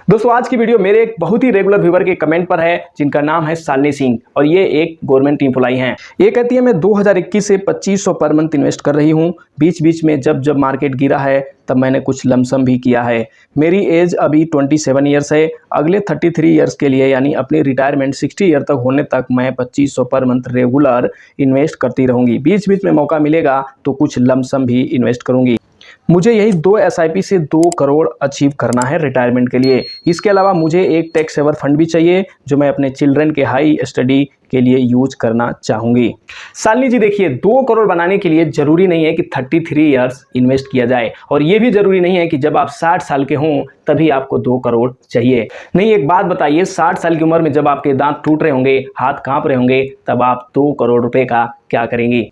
दोस्तों आज की वीडियो मेरे एक बहुत ही रेगुलर व्यूवर के कमेंट पर है जिनका नाम है शालिनी सिंह और ये एक गवर्नमेंट एम्प्लॉई हैं। ये कहती है मैं 2021 से 2500 पर मंथ इन्वेस्ट कर रही हूँ। बीच बीच में जब मार्केट गिरा है तब मैंने कुछ लमसम भी किया है। मेरी एज अभी 27 ईयर्स है। अगले 33 ईयर्स के लिए यानी अपनी रिटायरमेंट 60 ईयर तक होने तक मैं 2500 पर मंथ रेगुलर इन्वेस्ट करती रहूँगी। बीच बीच में मौका मिलेगा तो कुछ लमसम भी इन्वेस्ट करूँगी। मुझे यही 2 SIP से 2 करोड़ अचीव करना है रिटायरमेंट के लिए। इसके अलावा मुझे एक टैक्स सेवर फंड भी चाहिए जो मैं अपने चिल्ड्रन के हाई स्टडी के लिए यूज करना चाहूँगी। शालिनी जी देखिए, 2 करोड़ बनाने के लिए ज़रूरी नहीं है कि 33 ईयर्स इन्वेस्ट किया जाए और ये भी ज़रूरी नहीं है कि जब आप 60 साल के हों तभी आपको 2 करोड़ चाहिए। नहीं, एक बात बताइए, 60 साल की उम्र में जब आपके दांत टूट रहे होंगे, हाथ कांप रहे होंगे, तब आप 2 करोड़ रुपए का क्या करेंगी?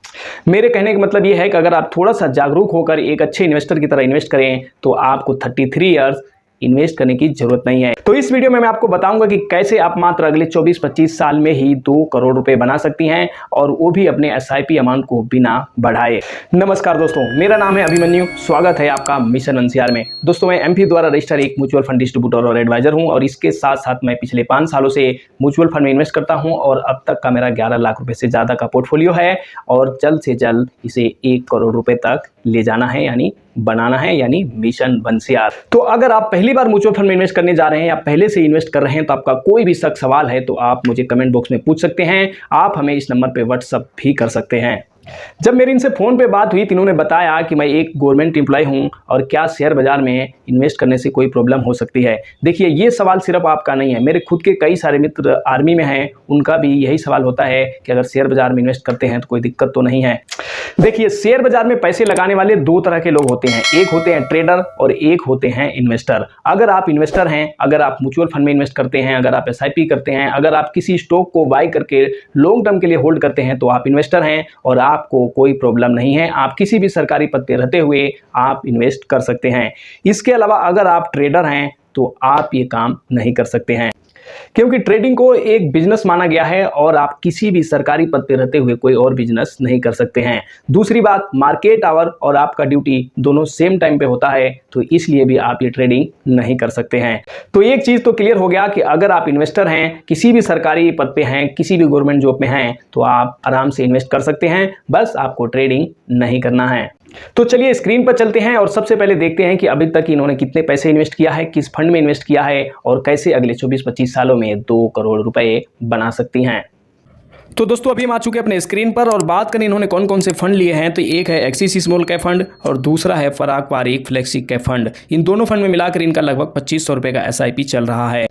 मेरे कहने का मतलब ये है कि अगर आप थोड़ा सा जागरूक होकर एक अच्छे इन्वेस्टर की तरह इन्वेस्ट करें तो आपको 33 ईयर्स इन्वेस्ट करने की जरूरत नहीं है। तो इस वीडियो में मैं आपको बताऊंगा कि कैसे आप मात्र अगले 24-25 साल में ही 2 करोड़ रुपए बना सकती हैं और वो भी अपने SIP अमाउंट को बिना बढ़ाए। नमस्कार दोस्तों, मेरा नाम है अभिमन्यु। स्वागत है आपका मिशन NCR में। दोस्तों मैं MP द्वारा रजिस्टर्ड एक म्यूचुअल फंड डिस्ट्रीब्यूटर और एडवाइजर हूं और इसके साथ साथ मैं पिछले 5 सालों से म्यूचुअल फंड में इन्वेस्ट करता हूं और अब तक का मेरा 11 लाख रुपए से ज्यादा का पोर्टफोलियो है और जल्द से जल्द इसे 1 करोड़ रुपए तक ले जाना है यानी बनाना है यानी मिशन NCR। तो अगर आप पहली बार म्यूचुअल फंड में इन्वेस्ट करने जा रहे हैं या पहले से इन्वेस्ट कर रहे हैं तो आपका कोई भी शक सवाल है तो आप मुझे कमेंट बॉक्स में पूछ सकते हैं। आप हमें इस नंबर पे व्हाट्सएप भी कर सकते हैं। जब मेरी इनसे फ़ोन पे बात हुई तो इन्होंने बताया कि मैं एक गवर्नमेंट एम्प्लॉय हूं और क्या शेयर बाजार में इन्वेस्ट करने से कोई प्रॉब्लम हो सकती है। देखिए, ये सवाल सिर्फ आपका नहीं है, मेरे खुद के कई सारे मित्र आर्मी में हैं, उनका भी यही सवाल होता है कि अगर शेयर बाजार में इन्वेस्ट करते हैं तो कोई दिक्कत तो नहीं है। देखिए, शेयर बाजार में पैसे लगाने वाले 2 तरह के लोग होते हैं, एक होते हैं ट्रेडर और एक होते हैं इन्वेस्टर। अगर आप इन्वेस्टर हैं, अगर आप म्यूचुअल फंड में इन्वेस्ट करते हैं, अगर आप SIP करते हैं, अगर आप किसी स्टॉक को बाय करके लॉन्ग टर्म के लिए होल्ड करते हैं तो आप इन्वेस्टर हैं और आपको कोई प्रॉब्लम नहीं है। आप किसी भी सरकारी पद पे रहते हुए आप इन्वेस्ट कर सकते हैं। इसके अलावा अगर आप ट्रेडर हैं तो आप ये काम नहीं कर सकते हैं क्योंकि ट्रेडिंग को एक बिजनेस माना गया है और आप किसी भी सरकारी पद पे रहते हुए कोई और बिजनेस नहीं कर सकते हैं। दूसरी बात, मार्केट आवर और आपका ड्यूटी दोनों सेम टाइम पे होता है तो इसलिए भी आप ये ट्रेडिंग नहीं कर सकते हैं। तो एक चीज तो क्लियर हो गया कि अगर आप इन्वेस्टर हैं, किसी भी सरकारी पद पे हैं, किसी भी गवर्नमेंट जॉब में हैं तो आप आराम से इन्वेस्ट कर सकते हैं, बस आपको ट्रेडिंग नहीं करना है। तो चलिए स्क्रीन पर चलते हैं और सबसे पहले देखते हैं कि अभी तक इन्होंने कितने पैसे इन्वेस्ट किया है, किस फंड में इन्वेस्ट किया है और कैसे अगले 24-25 सालों में 2 करोड़ रुपए बना सकती हैं। तो दोस्तों अभी हम आ चुके हैं अपने स्क्रीन पर और बात करें इन्होंने कौन कौन से फंड लिए हैं तो एक है एक्सिस स्मॉल कैप फंड और दूसरा है फराग पारिक फ्लेक्सी कैप फंड। इन दोनों फंड में मिलाकर इनका लगभग 2500 रुपये का SIP चल रहा है।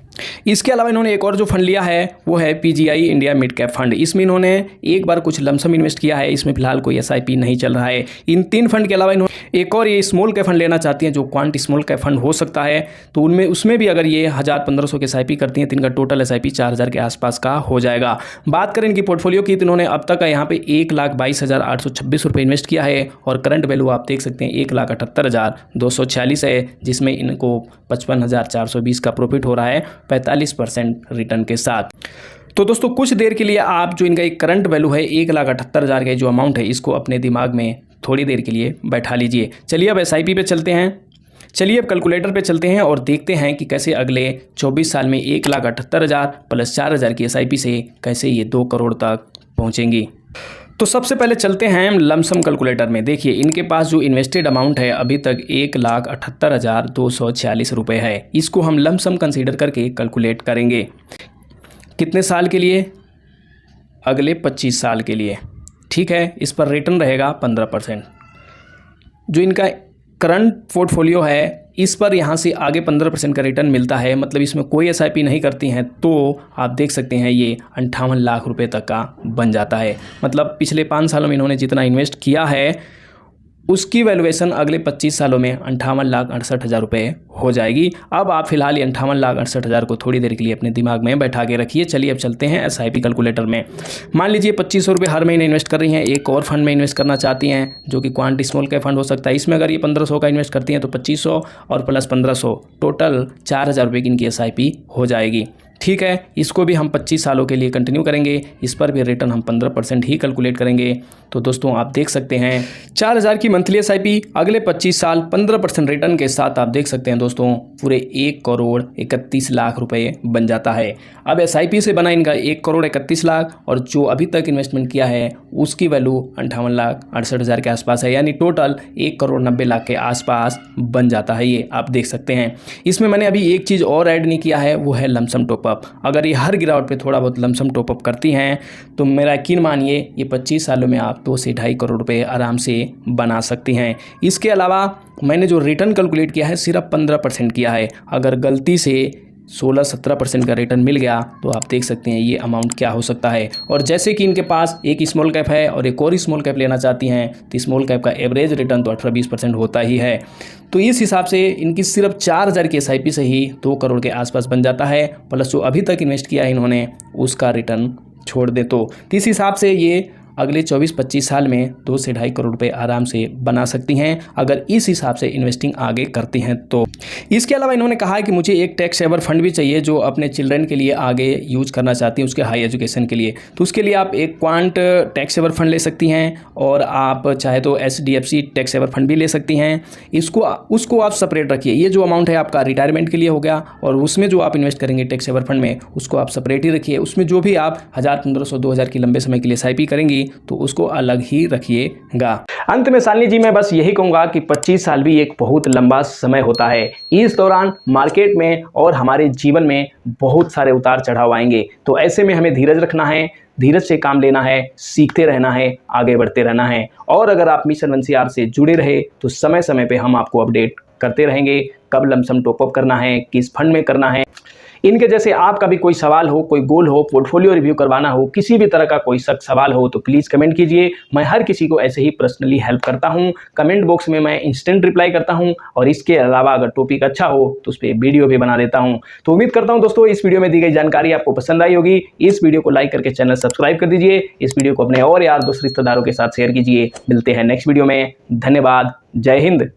इसके अलावा इन्होंने एक और जो फंड लिया है वो है PGI India mid cap fund. इसमें इन्होंने एक बार कुछ लमसम इन्वेस्ट किया है, इसमें फिलहाल कोई SIP नहीं चल रहा है। इन 3 फंड के अलावा इन्होंने एक और ये स्मॉल कैप फंड लेना चाहती हैं जो क्वांट स्मॉल कैप फंड हो सकता है, तो उसमें भी अगर ये 1000-1500 के SIP करती हैं तो इनका टोटल SIP 4000 के आसपास का हो जाएगा। बात करें इनकी पोर्टफोलियो की तो इन्होंने अब तक यहाँ पे 1,22,826 रुपये इन्वेस्ट किया है और करंट वैल्यू आप देख सकते हैं 1,78,246 है, जिसमें इनको 55,420 का प्रॉफिट हो रहा है 45% रिटर्न के साथ। तो दोस्तों कुछ देर के लिए आप जो इनका एक करंट वैल्यू है 1,78,000 का जो अमाउंट है इसको अपने दिमाग में थोड़ी देर के लिए बैठा लीजिए। चलिए अब SIP पे चलते हैं। चलिए अब कैलकुलेटर पे चलते हैं और देखते हैं कि कैसे अगले 24 साल में 1,78,000 प्लस 4,000 की SIP से कैसे ये 2 करोड़ तक पहुँचेंगी। तो सबसे पहले चलते हैं हम लमसम कैलकुलेटर में। देखिए इनके पास जो इन्वेस्टेड अमाउंट है अभी तक 1,78,246 रुपये है। इसको हम लमसम कंसीडर करके कैलकुलेट करेंगे। कितने साल के लिए? अगले 25 साल के लिए। ठीक है, इस पर रिटर्न रहेगा 15%। जो इनका करंट पोर्टफोलियो है इस पर यहाँ से आगे 15% का रिटर्न मिलता है, मतलब इसमें कोई SIP नहीं करती हैं तो आप देख सकते हैं ये 58 लाख रुपए तक का बन जाता है। मतलब पिछले 5 सालों में इन्होंने जितना इन्वेस्ट किया है उसकी वैल्यूएशन अगले 25 सालों में 58,68,000 रुपये हो जाएगी। अब आप फिलहाल ये 58,68,000 को थोड़ी देर के लिए अपने दिमाग में बैठा के रखिए। चलिए अब चलते हैं SIP कैलकुलेटर में। मान लीजिए 2500 रुपये हर महीने इन्वेस्ट कर रही हैं, एक और फंड में इन्वेस्ट करना चाहती हैं जो कि क्वांट स्मॉल कैप फंड हो सकता है। इसमें अगर ये 1500 का इन्वेस्ट करती हैं तो 2500 और प्लस 1500 टोटल 4000 रुपये की इनकी SIP हो जाएगी। ठीक है, इसको भी हम 25 सालों के लिए कंटिन्यू करेंगे। इस पर भी रिटर्न हम 15% ही कैलकुलेट करेंगे। तो दोस्तों आप देख सकते हैं 4000 की मंथली SIP अगले 25 साल 15% रिटर्न के साथ आप देख सकते हैं दोस्तों पूरे 1,31,00,000 रुपये बन जाता है। अब SIP से बना इनका 1,31,00,000 और जो अभी तक इन्वेस्टमेंट किया है उसकी वैल्यू 58,68,000 के आसपास है, यानी टोटल 1,90,00,000 के आसपास बन जाता है। ये आप देख सकते हैं। इसमें मैंने अभी एक चीज़ और ऐड नहीं किया है, वो है लमसम टॉपअप। अगर ये हर गिरावट पे थोड़ा बहुत लमसम टॉपअप करती हैं तो मेरा यकीन मानिए ये 25 सालों में आप 2 से 2.5 करोड़ रुपए आराम से बना सकती हैं। इसके अलावा मैंने जो रिटर्न कैलकुलेट किया है सिर्फ 15% किया है। अगर गलती से 16-17% का रिटर्न मिल गया तो आप देख सकते हैं ये अमाउंट क्या हो सकता है। और जैसे कि इनके पास एक स्मॉल कैप है और एक और स्मॉल कैप लेना चाहती हैं तो स्मॉल कैप का एवरेज रिटर्न तो 18-20% होता ही है। तो इस हिसाब से इनकी सिर्फ 4000 की SIP से ही 2 करोड़ के आसपास बन जाता है, प्लस जो अभी तक इन्वेस्ट किया है इन्होंने उसका रिटर्न छोड़ दे तो इस हिसाब से ये अगले 24-25 साल में 2 से 2.5 करोड़ रुपए आराम से बना सकती हैं अगर इस हिसाब से इन्वेस्टिंग आगे करती हैं तो। इसके अलावा इन्होंने कहा है कि मुझे एक टैक्स सेवर फंड भी चाहिए जो अपने चिल्ड्रन के लिए आगे यूज करना चाहती हैं उसके हाई एजुकेशन के लिए। तो उसके लिए आप एक क्वांट टैक्स सेवर फंड ले सकती हैं और आप चाहे तो HDFC टैक्स सेवर फंड भी ले सकती हैं। उसको आप सेपरेट रखिए। ये जो अमाउंट है आपका रिटायरमेंट के लिए हो गया और उसमें जो आप इन्वेस्ट करेंगे टैक्स सेवर फंड में उसको आप सेपरेट ही रखिए। उसमें जो भी आप 1000, 1500, 2000 की लंबे समय के लिए SIP करेंगी तो उसको अलग ही रखिएगा। अंत में शालिनी जी मैं बस यही कहूंगा कि 25 साल भी एक बहुत लंबा समय होता है। इस दौरान मार्केट में और हमारे जीवन में बहुत सारे उतार चढ़ाव आएंगे। तो ऐसे में हमें धीरज रखना है, धीरज से काम लेना है, सीखते रहना है, आगे बढ़ते रहना है। और अगर आप मिशन 1CR से जुड़े रहे तो समय समय पे हम आपको अपडेट करते रहेंगे कब लमसम टॉपअप करना है, किस फंड में करना है। इनके जैसे आपका भी कोई सवाल हो, कोई गोल हो, पोर्टफोलियो रिव्यू करवाना हो, किसी भी तरह का कोई सवाल हो तो प्लीज़ कमेंट कीजिए। मैं हर किसी को ऐसे ही पर्सनली हेल्प करता हूं। कमेंट बॉक्स में मैं इंस्टेंट रिप्लाई करता हूं और इसके अलावा अगर टॉपिक अच्छा हो तो उस पर वीडियो भी बना देता हूं। तो उम्मीद करता हूं दोस्तों इस वीडियो में दी गई जानकारी आपको पसंद आई होगी। इस वीडियो को लाइक करके चैनल सब्सक्राइब कर दीजिए। इस वीडियो को अपने और यार दोस्त रिश्तेदारों के साथ शेयर कीजिए। मिलते हैं नेक्स्ट वीडियो में। धन्यवाद। जय हिंद।